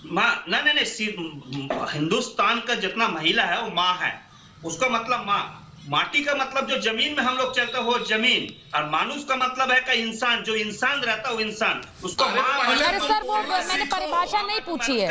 माँ नहीं, हिंदुस्तान का जितना महिला है वो माँ है। उसका मतलब माँ, माटी का मतलब जो जमीन में हम लोग चलते हो जमीन, और मानुष का मतलब है का इंसान, जो इंसान रहता है वो इंसान, उसको अरे सर वो मैंने परिभाषा नहीं पूछी है,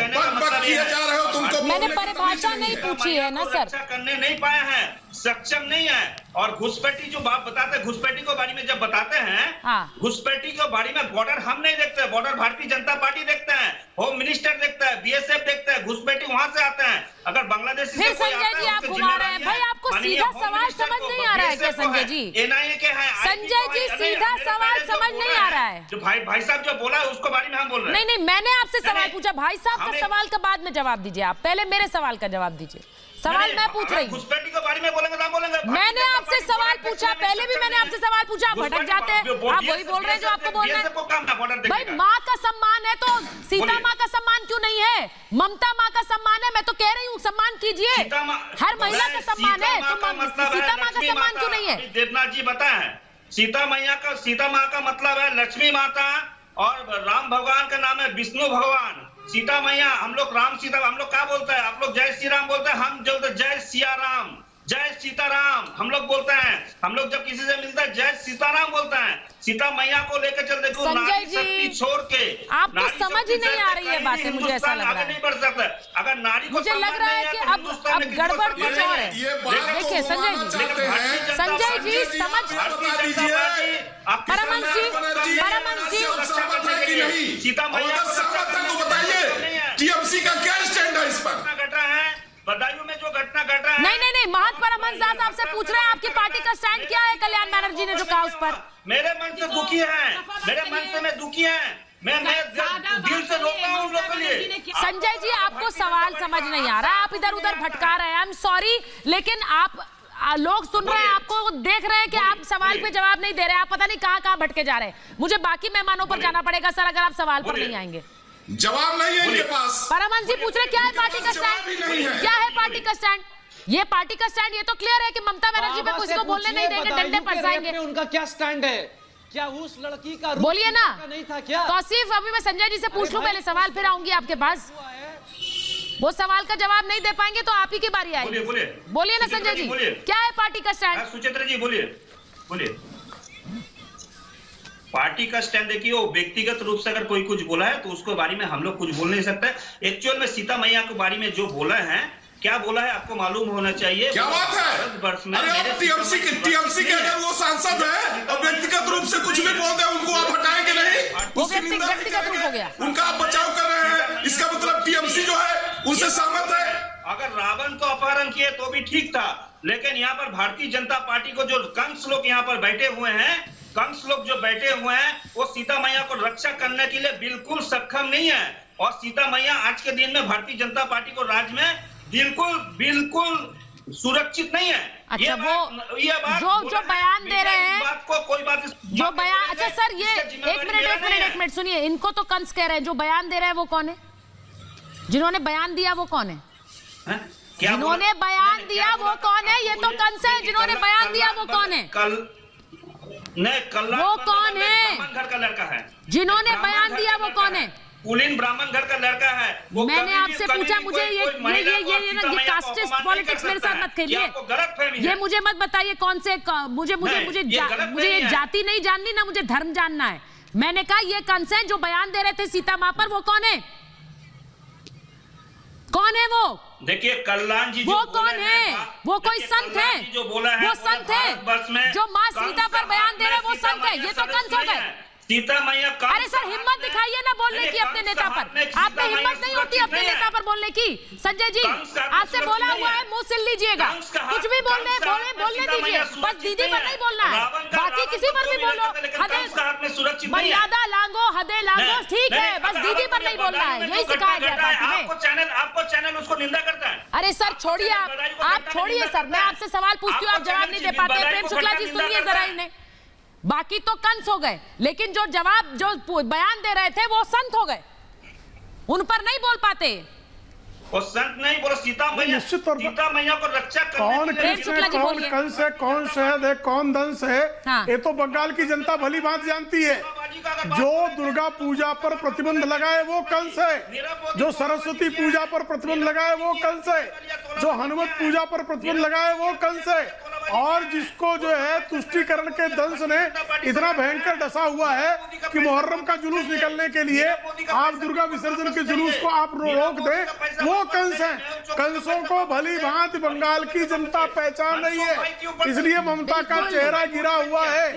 मैंने परिभाषा नहीं पूछी है ना सर। करने नहीं पाए हैं, सक्षम नहीं है। और घुसपैठी जो बात बताते हैं, घुसपैठी के बारे में जब बताते हैं, घुसपैठी के बारे में बॉर्डर हम नहीं देखते, बॉर्डर भारतीय जनता पार्टी देखते हैं, होम मिनिस्टर देखता है, बीएसएफ देखता है, घुसपैठी वहां से आते हैं। अगर बांग्लादेश फिर संजय जी आप घुमा रहे हैं भाई, आपको सीधा सवाल समझ नहीं आ रहा है क्या संजय जी? एनआईए के हैं संजय जी, सीधा सवाल समझ नहीं आ रहा है। जो भाई साहब जो बोला है उसके बारे में हम बोल रहे हैं। नहीं, मैंने आपसे सवाल पूछा, भाई साहब का सवाल का बाद में जवाब दीजिए। आप पहले मेरे सवाल का जवाब दीजिए। सवाल मैं पूछ रही हूँ, घुसपैठी के बारे में बोलेंगे तो हम बोलेंगे। मैंने आपसे सवाल पूछा, पहले भी मैंने आपसे सवाल पूछा, आप भटक जाते हैं। आप वही बोल रहे हैं जो आपको बोलना है। भाई माँ का सम्मान है तो सीता माँ का सम्मान क्यों नहीं है? ममता माँ का सम्मान है, मैं तो कह रही हूँ सम्मान कीजिए। हर महिला का सम्मान है तो सीता माँ का सम्मान क्यों नहीं है? देवनाथ जी बताए, सीता माँ का मतलब है लक्ष्मी माता, और राम भगवान का नाम है विष्णु भगवान। सीता मैया, हम लोग राम सीता, हम लोग क्या बोलते हैं? आप लोग जय श्री राम बोलते हैं, हम जो जय सिया राम, जय सीताराम हम लोग बोलते हैं। हम लोग जब किसी से मिलते हैं जय सीताराम बोलते हैं। सीता मैया को लेकर चल देखो, नारी शक्ति छोड़ के आपको समझ ही नहीं आ रही है बातें, मुझे ऐसा लग रहा है। नहीं बढ़ सकता अगर नारी को, मुझे लग रहा है कि अब गड़बड़ कुछ और है। देखिए संजय जी समझ, परमहंस जी सीता मैया बताइए टीएमसी का क्या स्टैंड है इस पर? घट रहा है बदायूं में जो घटना घट रहा है। नहीं, महंत परमहंस दास आपसे पूछ रहे हैं आपकी पार्टी का स्टैंड क्या है कल्याण बनर्जी ने जो कहा उस पर? मेरे मन से दुखी है, मेरे मन से मैं दुखी है, मैं दिल से रोता हूँ उन लोगों के लिए। संजय जी आपको सवाल समझ नहीं आ रहा, आप इधर उधर भटका रहे हैं। आई एम सॉरी, लेकिन आप लोग सुन रहे हैं, आपको देख रहे हैं कि आप सवाल पे जवाब नहीं दे रहे, आप पता नहीं कहाँ भटके जा रहे हैं। मुझे बाकी मेहमानों पर जाना पड़ेगा सर, अगर आप सवाल पर नहीं आएंगे। जवाब नहीं है इनके पास। परमहंस जी पूछ रहे क्या है पार्टी का स्टैंड? क्या है पार्टी का स्टैंड? ये पार्टी का स्टैंड ये तो क्लियर है कि ममता बनर्जी पे किसी को बोलने नहीं देंगे, डंडे पर जाएंगे। उनका क्या स्टैंड है? क्या उस लड़की का बोलिए ना, नहीं था क्या? तौसीफ अभी मैं संजय जी से पूछ लूं पहले, सवाल फिर आऊंगी आपके पास। वो सवाल का जवाब नहीं दे पाएंगे तो आप ही की बारी आएगी। बोलिए ना संजय जी, क्या है पार्टी का स्टैंड? सुचित्रा जी बोलिए। पार्टी का स्टैंड देखिए, वो व्यक्तिगत रूप से अगर कोई कुछ बोला है तो उसके बारे में हम लोग कुछ बोल नहीं सकते। एक्चुअल में सीता मैया के बारे में जो बोला है, क्या बोला है आपको मालूम होना चाहिए। क्या बात है? अरे टीएमसी के अगर वो सांसद है और व्यक्तिगत रूप से कुछ भी बोलते हैं उनको आप हटाएंगे नहीं? वो व्यक्तिगत रूप हो गया, उनका आप बचाव कर रहे हैं, इसका मतलब टीएमसी जो है उनसे सहमत है। अगर रावण को अपहरण किए तो भी ठीक था, लेकिन यहाँ पर भारतीय जनता पार्टी को जो कंस लोग यहाँ पर बैठे हुए हैं, कंस लोग जो बैठे हुए हैं, वो सीता मैया को रक्षा करने के लिए बिल्कुल सक्षम नहीं है। और सीता मैया आज के दिन में भारतीय जनता पार्टी को राज्य में बिल्कुल सुरक्षित नहीं है। अच्छा, ये बात जो बयान दे रहे हैं, बात को कोई बात जो बयान, अच्छा सर ये एक मिनट सुनिए, इनको तो कंस कह रहे हैं, जो बयान दे रहे हैं वो कौन है? जिन्होंने बयान दिया वो कौन है? जिन्होंने बयान दिया वो कौन है? ये तो कंस है। जिन्होंने बयान दिया वो कौन है? वो कौन है? ब्राह्मण घर का लड़का है। जिन्होंने बयान दिया वो कौन है? कुलीन ब्राह्मण घर का लड़का है। वो मैंने आपसे पूछा, मुझे ये कास्टिस्ट पॉलिटिक्स मेरे साथ मत खेलिए। ये मुझे मत बताइए कौन से, मुझे ये जाति नहीं जाननी ना, मुझे धर्म जानना है। मैंने कहा ये कंस है जो बयान दे रहे थे सीता मां पर, वो कौन है? कौन है वो? देखिए कल्याण जी वो कौन है? वो कोई संत है? जो बोला है वो संत है जो माँ सीता पर बयान दे रहे, वो संत है? ये तो कंस हो गए। सीता मैया। अरे सर हिम्मत दिखाइए ना बोलने की अपने नेता पर। आप में हिम्मत नहीं होती अपने नेता पर बोलने की। संजय जी आपसे बोला हुआ है, मुंह सिल लीजिएगा। कुछ भी बोलने दीजिए, बस दीदी पर नहीं बोलना है, बाकी किसी पर भी बोलो। हदें मर्यादा लांगो, हदें लांगो, ठीक है, बस दीदी पर नहीं बोलना है, यही सिखाया गया पार्टी में। आपको चैनल उसको निंदा करता है। अरे सर छोड़िए, आप छोड़िए सर, मैं आपसे सवाल पूछती हूँ, आप जवाब नहीं दे पाते। प्रेम शुक्ला जी सुनिए जरा इन्हें। बाकी तो कंस हो गए, लेकिन जो बयान दे रहे थे वो संत हो गए, उन पर नहीं बोल पाते। वो संत नहीं बोलो, सीता मैया। निश्चित तौर पर सीता मैया को रक्षा कौन कृष्ण है, कौन कंस है, कौन शहद है, कौन दंस है, ये तो बंगाल की जनता भली बात जानती है। जो दुर्गा पूजा पर प्रतिबंध लगाए वो कंस है, जो सरस्वती पूजा पर प्रतिबंध लगाए वो कंस है, जो हनुमत पूजा पर प्रतिबंध लगाए वो कंस है, और जिसको जो है तुष्टीकरण के दंश ने इतना भयंकर डसा हुआ है कि मुहर्रम का जुलूस निकलने के लिए आप दुर्गा विसर्जन के जुलूस को आप रोक दें, वो कंस है। कंसों को भली भांति बंगाल की जनता पहचान रही है, इसलिए ममता का चेहरा गिरा हुआ है,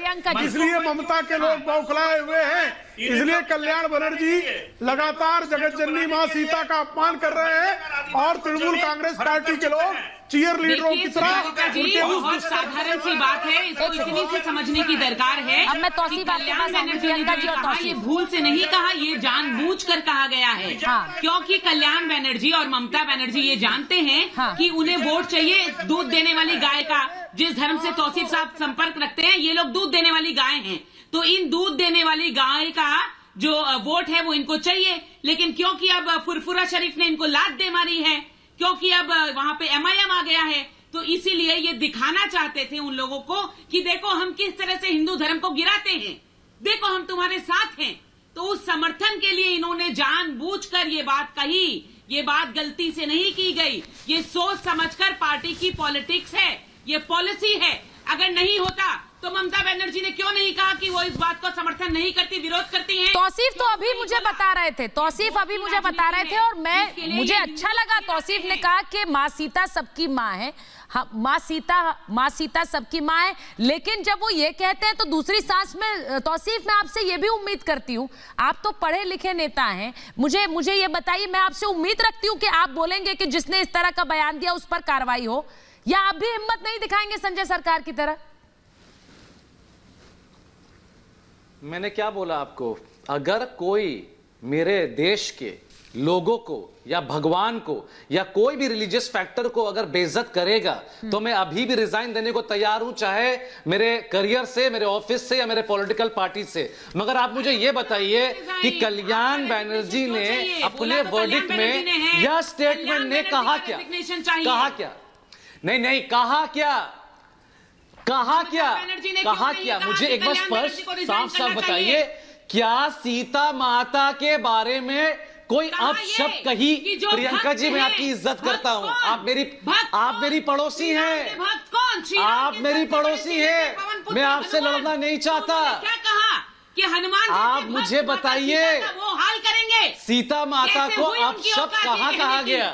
इसलिए ममता के लोग बौखलाए हुए हैं, इसलिए कल्याण बनर्जी लगातार जगत जननी मां सीता का अपमान कर रहे हैं, और तृणमूल कांग्रेस पार्टी के लोग चीयर लीडरों की तरह। बहुत साधारण सी बात है, इसको इतनी सी समझने की दरकार है। अब मैं तौसीफ कल्याण बनर्जी ने कहा, ये भूल से नहीं कहा, ये जानबूझकर कहा गया है। क्योंकि कल्याण बनर्जी और ममता बनर्जी ये जानते हैं कि उन्हें वोट चाहिए दूध देने वाली गाय का। जिस धर्म से तौसीफ साहब संपर्क रखते हैं, ये लोग दूध देने वाली गाय हैं, तो इन दूध देने वाली गाय का जो वोट है वो इनको चाहिए। लेकिन क्योंकि अब फुरफुरा शरीफ ने इनको लात दे मारी है, क्योंकि अब वहां पे MIM आ गया है, तो इसीलिए ये दिखाना चाहते थे उन लोगों को कि देखो हम किस तरह से हिंदू धर्म को गिराते हैं, देखो हम तुम्हारे साथ हैं। तो उस समर्थन के लिए इन्होंने जानबूझकर ये बात कही। ये बात गलती से नहीं की गई, ये सोच समझकर पार्टी की पॉलिटिक्स है, ये पॉलिसी है। अगर नहीं होता तो ममता बनर्जी ने क्यों नहीं कहा कि वो इस बात को समर्थन नहीं करती, विरोध करती हैं? तौसीफ तो अभी मुझे बता रहे थे, तौसीफ अभी मुझे बता रहे थे, और मुझे अच्छा लगा। तौसीफ ने कहा कि माँ सीता सबकी माँ है, माँ सीता सबकी माँ है। लेकिन जब वो ये कहते हैं तो दूसरी सांस में तौसीफ मैं आपसे ये भी उम्मीद करती हूँ, आप तो पढ़े लिखे नेता हैं, मुझे ये बताइए, मैं आपसे उम्मीद रखती हूँ कि आप बोलेंगे कि जिसने इस तरह का बयान दिया उस पर कार्रवाई हो, या आप भी हिम्मत नहीं दिखाएंगे संजय सरकार की तरह? मैंने क्या बोला आपको? अगर कोई मेरे देश के लोगों को या भगवान को या कोई भी रिलीजियस फैक्टर को अगर बेइज्जत करेगा तो मैं अभी भी रिजाइन देने को तैयार हूं, चाहे मेरे करियर से, मेरे ऑफिस से या मेरे पॉलिटिकल पार्टी से। मगर आप मुझे यह बताइए कि कल्याण बनर्जी ने अपने वर्डिक्ट में या स्टेटमेंट ने कहा क्या? कहा क्या? नहीं, कहा क्या? कहा क्या? मुझे एक बार स्पष्ट साफ बताइए, क्या सीता माता के बारे में कोई अपशब्द कही? प्रियंका जी, मैं आपकी इज्जत करता हूं, आप मेरी पड़ोसी हैं, आप मेरी पड़ोसी हैं, मैं आपसे लड़ना नहीं चाहता। क्या कहा कि हनुमान, आप मुझे बताइए वो हाल करेंगे, सीता माता को अपशब्द कहाँ कहा गया?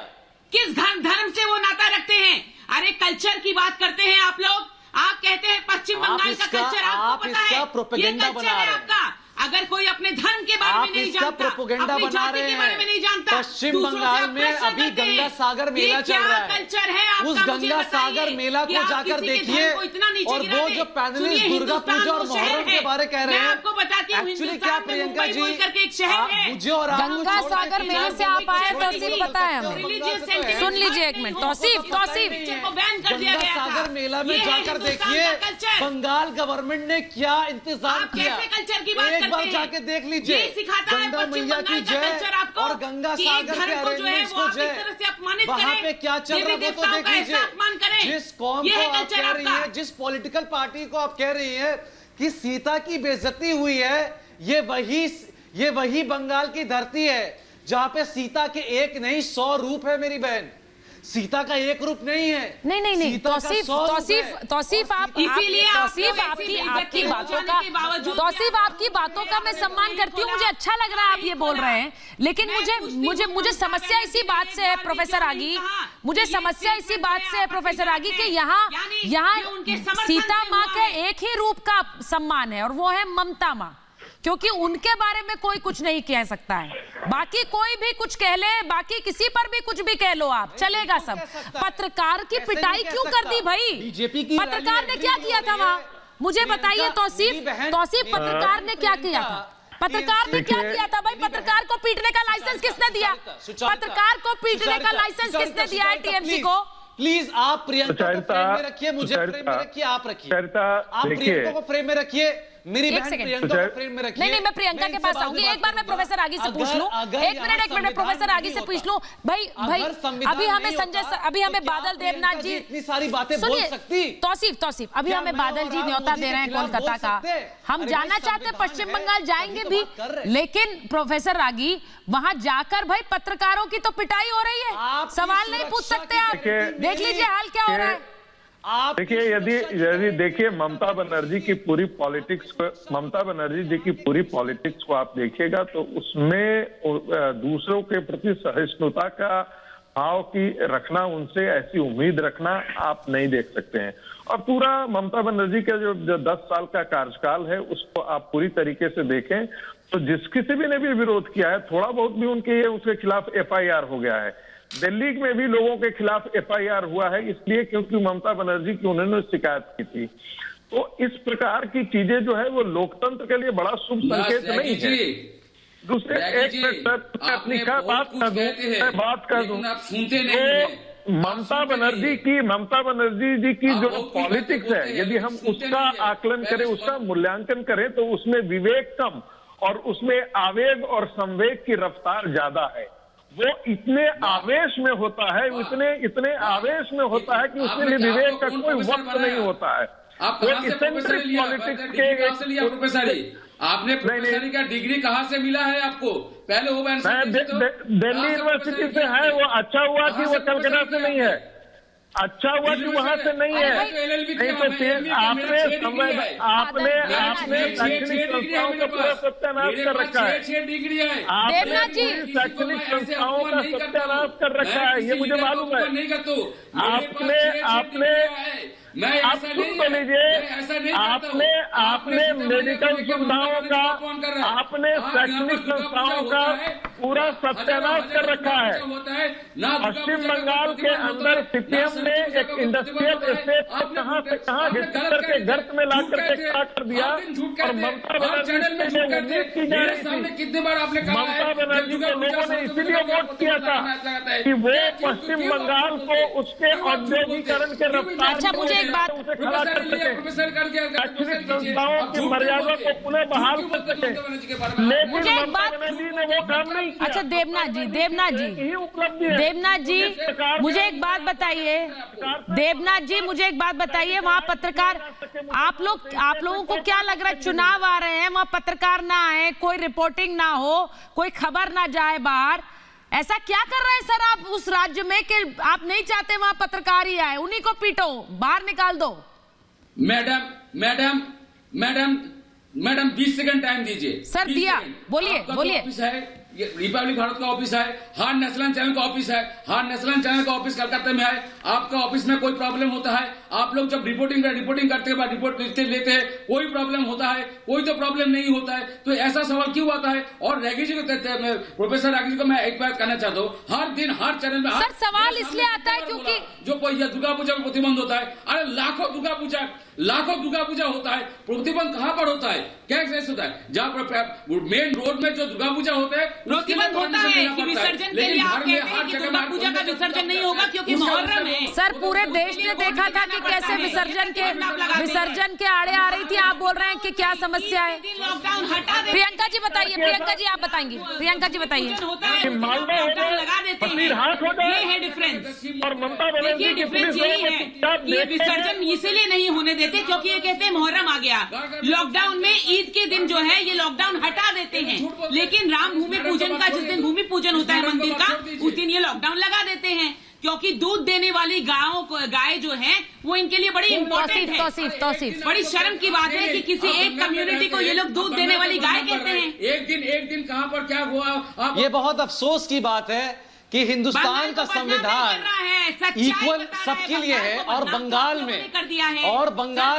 किस धर्म से वो नाता रखते हैं? अरे कल्चर की बात करते हैं आप लोग, आप कहते हैं पश्चिम बंगाल का कल्चर आपको पता है, प्रोपेगेंडा बना रहे हैं। अगर कोई अपने धर्म के बारे में नहीं जानता, प्रोपेगेंडा अपनी बना जाति रहे के बारे में नहीं जानता, पश्चिम बंगाल में अभी गंगा सागर मेला चल रहा है, कल्चर है उस गंगा सागर मेला को जाकर देखिए, और वो जो पैनलिस्ट दुर्गा पूजा और मुहर्रम के बारे कह रहे हैं, आपको बताती हूँ, एक्चुअली क्या प्रियंका जी, मुझे और गंगा सागर मेले से आप आए, तौसीफ बताएं हमें। सुन लीजिए एक मिनट, तौसीफ गंगा सागर मेला में जाकर देखिए बंगाल गवर्नमेंट ने क्या इंतजाम किया। कल्चर की बात एक बार करते जाके हैं। देख लीजिए, ये सिखाता है गंगा पश्चिम मैया की बंगाल का जय कल्चर आपको और गंगा कि एक सागर के धर्म को जो है अरेंजमेंट्स वो को आप जय, इस तरह से अपमानित वहां करें, पे क्या चल देवी रहा है वो तो देवताओं देख का लीजिए। ऐसा अपमान करें। जिस कौम ये को है आप कल्चर कह रही आपका। हैं, जिस पॉलिटिकल पार्टी को आप कह रही हैं कि सीता की बेइज्जती हुई है, ये वही बंगाल की धरती है जहां पे सीता के एक नहीं 100 रूप है मेरी बहन। सीता का एक रूप नहीं है, नहीं सीता का 100 रूप है। तौसीफ आप इसीलिए तौसीफ आपको आपकी ऐसी आपकी बेइज्जती बातों पहुंचाने के बावजूद का तौसीफ भी आपकी बातों का मैं आपने सम्मान नहीं करती हूँ, खोला। मुझे अच्छा लग रहा है आप ये बोल नहीं रहे हैं, लेकिन मैं मुझे पूछती मुझे हूँ, मुझे ममता समस्या बनर्जी इसी बात से है ने प्रोफेसर क्यों आगी, नहीं कहा मुझे कि ये समस्या इसी statement बात है से है आपत्ति प्रोफेसर आगी करते कि हैं। यहाँ यानी यहाँ ये उनके समर्थन सीता से माँ हुआ के है। एक ही रूप का सम्मान है और वो है ममता माँ, क्योंकि उनके बारे में कोई कुछ नहीं कह सकता है। बाकी कोई भी कुछ कह ले, बाकी किसी पर भी कुछ भी कह लो आप, चलेगा सब। पत्रकार की पिटाई क्यों कर दी भाई? बीजेपी की पत्रकार ने क्या किया था वहां? मुझे बताइए तौसीफ, पत्रकार ने क्या किया था? पत्रकार ने क्या किया था भाई? पत्रकार को पीटने का लाइसेंस किसने दिया? पत्रकार को पीटने का लाइसेंस किसने दिया है टीएमसी को? प्लीज आप प्रियंका को फ्रेम में रखिए, मुझे सुचरिता, फ्रेम में रखिए, आप रखिए। सुचरिता, आप देखिए। प्रियंका को फ्रेम में रखिए, मेरी एक बहन सेकंड। प्रियंका को फ्रेम में रखिए। नहीं, मैं प्रियंका के पास आऊंगी। एक बार मैं प्रोफेसर आगी से पूछ लूं। एक मिनट प्रोफेसर आगी से पूछ लूं। भाई अभी हमें अभी हमें बादल देवनाथ जी इतनी सारी बातें बोल सकती। तौसीफ अभी हमें बादल जी न्योता दे रहे हैं कोलकाता का। हम जाना चाहते पश्चिम बंगाल, जाएंगे भी, लेकिन प्रोफेसर आगी वहां जाकर भाई पत्रकारों की तो पिटाई हो रही है, सवाल नहीं पूछ सकते आप। देख लीजिए हाल क्या हो रहा है। देखिए, यदि देखिए ममता बनर्जी की पूरी पॉलिटिक्स को, ममता बनर्जी जी की पूरी पॉलिटिक्स को आप देखिएगा तो उसमें दूसरों के प्रति सहिष्णुता का भाव की रखना, उनसे ऐसी उम्मीद रखना आप नहीं देख सकते हैं। और पूरा ममता बनर्जी का जो 10 साल का कार्यकाल है उसको आप पूरी तरीके से देखें तो किसी भी ने भी विरोध किया है, थोड़ा बहुत भी उसके खिलाफ FIR हो गया है। दिल्ली में भी लोगों के खिलाफ FIR हुआ है, इसलिए क्योंकि ममता बनर्जी की उन्होंने शिकायत की थी। तो इस प्रकार की चीजें जो है वो लोकतंत्र के लिए बड़ा शुभ संकेत नहीं है। दूसरे एक मिनट अपनी बात कर दूं, तो ममता बनर्जी जी की जो पॉलिटिक्स है, यदि हम उसका आकलन करें, उसका मूल्यांकन करें तो उसमें विवेक कम और उसमें आवेग और संवेग की रफ्तार ज्यादा है। वो इतने आवेश में होता है, इतने आवेश में होता है कि उसके लिए विवेक का कोई वक्त नहीं होता है। आप कहां से प्रोफेसर लिया? प्रोफेसर आपने प्रोफेसरी का डिग्री कहां से मिला है आपको? पहले वो दिल्ली यूनिवर्सिटी से है। वो अच्छा हुआ कि वो कलकत्ता से नहीं है, अच्छा हुआ कि वहां से नहीं है। नहीं तो फिर आपने शैक्षणिक संस्थाओं का पूरा सत्यानाश कर रखा है। आपने पूरी शैक्षणिक संस्थाओं का सत्यानाश कर रखा है, ये मुझे मालूम है। आपने आप सुन तो लीजिए, आपने मेडिकल सुविधाओं का, आपने शैक्षणिक संस्थाओं का पूरा सत्यानाश कर रखा है। पश्चिम बंगाल के अंदर CPM ने एक इंडस्ट्रियल एस्टेट को कहां से कहां करके गर्त में ला करके खड़ा कर दिया और ममता बनर्जी से उम्मीद की जा रही थी। कितने बार आपने कहा है, ममता बनर्जी को लोगों ने इसीलिए वोट किया था कि वो पश्चिम बंगाल को उसके औद्योगिकरण के रफ्तार मुझे एक बात, उसे खड़ा कर सके, शैक्षणिक संस्थाओं की मर्यादा को पुनः बहाल कर सके, लेकिन ममता बनर्जी ने वो काम नहीं किया। अच्छा देवनाथ जी मुझे एक बात बताइए, वहाँ पत्रकार, आप लोगों को क्या लग रहा है, चुनाव आ रहे हैं, वहाँ पत्रकार ना आए, कोई रिपोर्टिंग ना हो, कोई खबर ना जाए बाहर, ऐसा क्या कर रहे हैं सर आप उस राज्य में कि आप नहीं चाहते वहां पत्रकार ही आए, उन्हीं को पीटो, बाहर निकाल दो? मैडम 20 सेकंड टाइम दीजिए सर। दिया, बोलिए। रिपब्लिक भारत का ऑफिस है, हार नेशनल चैनल का ऑफिस है, हार नेशनल चैनल का ऑफिस कलकत्ता में है। आपका ऑफिस में कोई प्रॉब्लम होता है, आप लोग जब रिपोर्टिंग करते हैं, रिपोर्ट लेते हैं, कोई प्रॉब्लम होता है, कोई तो प्रॉब्लम नहीं होता है, तो ऐसा सवाल क्यों आता है? और रेगी जी को, प्रोफेसर रेगी जी को मैं एक बात कहना चाहता हूँ, हर दिन हर चैनल में सर सवाल इसलिए आता है क्योंकि जो दुर्गा पूजा में प्रतिबंध होता है, अरे लाखों दुर्गा पूजा होता है, प्रतिबंध कहाँ पर होता है, क्या होता है? जहाँ पर मेन रोड में जो दुर्गा पूजा होता है प्रतिबंध होता है कि विसर्जन के लिए आप कहते हैं कि दुर्गा पूजा का विसर्जन नहीं होगा क्योंकि मुहर्रम है। सर पूरे देश ने देखा था कि कैसे विसर्जन के आड़े आ रही थी, आप बोल रहे हैं कि क्या समस्या है? लॉकडाउन हटा दे। प्रियंका जी बताइए, प्रियंका जी आप बताएंगे, प्रियंका जी बताइए। लॉकडाउन लगा देते हैं, ये है डिफरेंस। और ममता देखिए डिफरेंस यही है, ये विसर्जन इसीलिए नहीं होने देते क्योंकि ये कहते हैं मुहर्रम आ गया। लॉकडाउन में ईद के दिन जो है ये लॉकडाउन हटा देते हैं, लेकिन राम भूमि पूजन का जिस दिन भूमि पूजन होता है मंदिर का, उस दिन ये लॉकडाउन लगा देते हैं क्योंकि दूध देने वाली गाय जो है वो इनके लिए बड़ी इंपॉर्टेंट है। तौसीफ बड़ी शर्म की बात है कि किसी एक कम्युनिटी को ये लोग दूध देने वाली गाय कहते हैं। एक दिन कहां पर क्या हुआ? ये बहुत अफसोस की बात है कि हिंदुस्तान का संविधान इक्वल सबके लिए है और बंगाल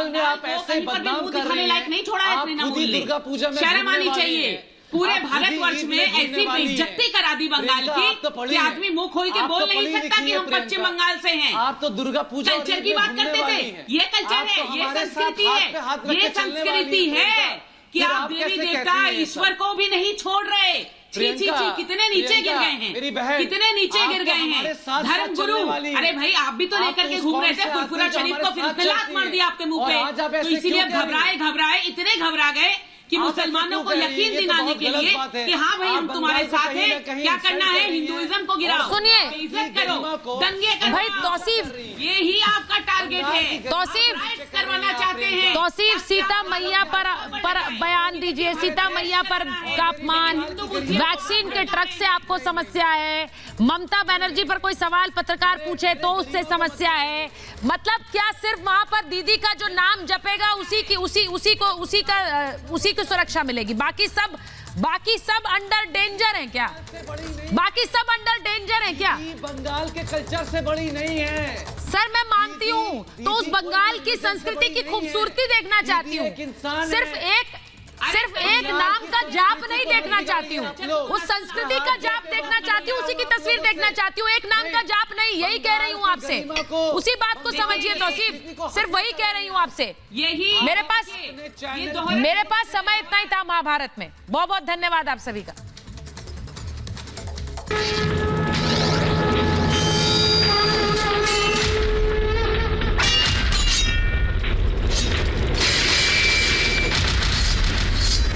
में आप ऐसे बदनाम कर रहे हैं। नहीं छोड़ा है, आप खुद ही दुर्गा पूजा में शर्म आनी चाहिए। पूरे भारतवर्ष में ऐसी बेइज्जती करा दी बंगाल की कि आदमी मुंह खोल के बोल नहीं सकता कि हम पश्चिम बंगाल से हैं। आप तो दुर्गा पूजा कल्चर की बात करते थे, ये कल्चर है, ये संस्कृति है, ये संस्कृति है कि आप देवी देवता ईश्वर को भी नहीं छोड़ रहे। छी छी छी, कितने नीचे गिर गए हैं, कितने नीचे गिर गए हैं। धर्म गुरु, अरे भाई आप भी तो लेकर के घूम रहे थे फुरफुरा शरीफ को, फिर लात मार दिया आपके मुंह पे, तो इसीलिए घबराए, इतने घबरा गए कि मुसलमानों को यकीन दिलाने के लिए कि हाँ भाई हम तुम्हारे साथ हैं, क्या करना है, हिंदुइज्म को गिराओ, सुनिए, इज्जत करो, दंगे करो। भाई तौसीफ, ये ही आपका टारगेट है। तौसीफ करवाना चाहते हैं। तौसीफ सीता मैया पर बयान दीजिए। सीता मैया पर का अपमान, वैक्सीन के ट्रक से आपको समस्या है, ममता बनर्जी पर कोई सवाल पत्रकार पूछे तो उससे समस्या है। मतलब क्या सिर्फ वहां पर दीदी का जो नाम जपेगा उसी को सुरक्षा मिलेगी, बाकी सब अंडर डेंजर हैं क्या? बाकी सब अंडर डेंजर हैं क्या? बंगाल के कल्चर से बड़ी नहीं है सर, मैं मानती हूँ, तो उस बंगाल की संस्कृति की खूबसूरती देखना चाहती हूँ, सिर्फ एक नाम का जाप नहीं देखना चाहती हूँ, उस संस्कृति का जाप देखना चाहती हूँ, उसी की तस्वीर देखना चाहती हूँ, एक नाम का जाप नहीं। यही कह रही हूँ आपसे, उसी बात को समझिए तौसीफ, सिर्फ वही कह रही हूँ आपसे। यही मेरे पास समय इतना ही था महाभारत में। बहुत बहुत धन्यवाद आप सभी का।